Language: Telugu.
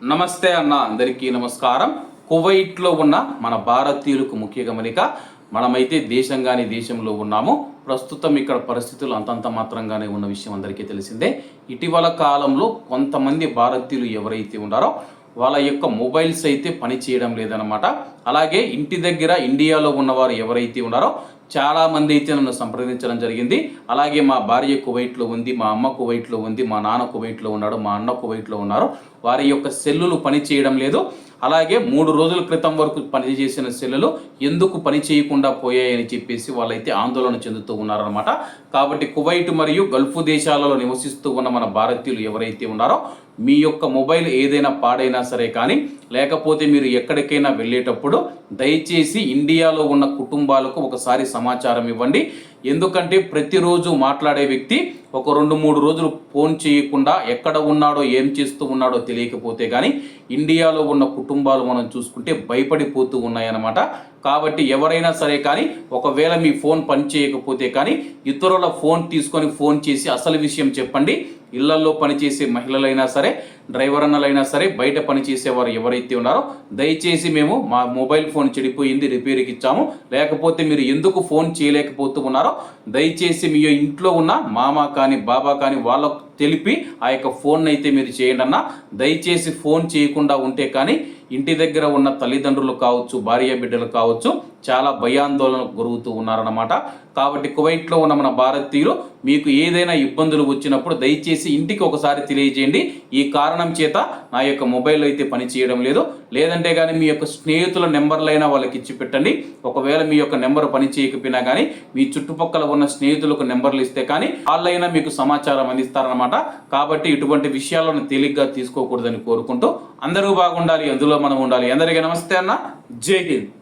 నమస్తే అన్న, అందరికీ నమస్కారం. కువైట్లో ఉన్న మన భారతీయులకు ముఖ్య గమనిక, మనమైతే దేశంలో ఉన్నాము. ప్రస్తుతం ఇక్కడ పరిస్థితులు అంతంత మాత్రంగానే ఉన్న విషయం అందరికీ తెలిసిందే. ఇటీవల కాలంలో కొంతమంది భారతీయులు ఎవరైతే ఉన్నారో వాళ్ళ యొక్క మొబైల్స్ అయితే పని చేయడం లేదనమాట. అలాగే ఇంటి దగ్గర ఇండియాలో ఉన్నవారు ఎవరైతే ఉన్నారో చాలా మంది అయితే నన్ను సంప్రదించడం జరిగింది. అలాగే మా భార్య కువైట్లో ఉంది, మా అమ్మ కువైట్లో ఉంది, మా నాన్న కువైట్లో ఉన్నాడు, మా అన్న కువైట్లో ఉన్నారు. వారి యొక్క సెల్లులు పని చేయడం లేదు. అలాగే 3 రోజుల క్రితం వరకు పనిచేసిన సెల్లులు ఎందుకు పని చేయకుండా పోయాయని చెప్పేసి వాళ్ళైతే ఆందోళన చెందుతూ ఉన్నారనమాట. కాబట్టి కువైట్ మరియు గల్ఫ్ దేశాలలో నివసిస్తూ ఉన్న మన భారతీయులు ఎవరైతే ఉన్నారో మీ యొక్క మొబైల్ ఏదైనా పాడైనా సరే కానీ, లేకపోతే మీరు ఎక్కడికైనా వెళ్ళేటప్పుడు దయచేసి ఇండియాలో ఉన్న కుటుంబాలకు ఒకసారి సమాచారం ఇవ్వండి. ఎందుకంటే ప్రతిరోజు మాట్లాడే వ్యక్తి ఒక 2-3 రోజులు ఫోన్ చేయకుండా ఎక్కడ ఉన్నాడో ఏం చేస్తూ ఉన్నాడో తెలియకపోతే కానీ ఇండియాలో ఉన్న కుటుంబాలు మనం చూసుకుంటే భయపడిపోతూ ఉన్నాయన్నమాట. కాబట్టి ఎవరైనా సరే కానీ ఒకవేళ మీ ఫోన్ పని చేయకపోతే కానీ ఇతరుల ఫోన్ తీసుకొని ఫోన్ చేసి అసలు విషయం చెప్పండి. ఇళ్లలో పనిచేసే మహిళలైనా సరే, డ్రైవర్ అన్నలైనా సరే, బయట పనిచేసేవారు ఎవరైతే ఉన్నారో దయచేసి మేము మా మొబైల్ ఫోన్ చెడిపోయింది, రిపేర్కి ఇచ్చాము, లేకపోతే మీరు ఎందుకు ఫోన్ చేయలేకపోతూ ఉన్నారో దయచేసి మీ ఇంట్లో ఉన్న మామ కానీ బాబా కానీ వాళ్ళకు తెలిపి ఆ యొక్క ఫోన్ అయితే మీరు చేయండి అన్న. దయచేసి ఫోన్ చేయకుండా ఉంటే కానీ ఇంటి దగ్గర ఉన్న తల్లిదండ్రులు కావచ్చు, భార్య బిడ్డలు కావచ్చు చాలా భయాందోళనకు గురవుతూ ఉన్నారన్నమాట. కాబట్టి కువైట్లో ఉన్న మన భారతీయులు మీకు ఏదైనా ఇబ్బందులు వచ్చినప్పుడు దయచేసి ఇంటికి ఒకసారి తెలియజేయండి. ఈ కారణం చేత నా యొక్క మొబైల్ అయితే పని చేయడం లేదు, లేదంటే కానీ మీ యొక్క స్నేహితుల నెంబర్లైనా వాళ్ళకి ఇచ్చి పెట్టండి. ఒకవేళ మీ యొక్క నెంబర్ పని చేయకపోయినా కానీ మీ చుట్టుపక్కల ఉన్న స్నేహితులకు నెంబర్లు ఇస్తే కానీ వాళ్ళైనా మీకు సమాచారం అందిస్తారన్నమాట. కాబట్టి ఇటువంటి విషయాలను తేలిగ్గా తీసుకోకూడదని కోరుకుంటూ అందరూ బాగుండాలి, అందులో మనం ఉండాలి. అందరికీ నమస్తే అన్న, జై హింద్.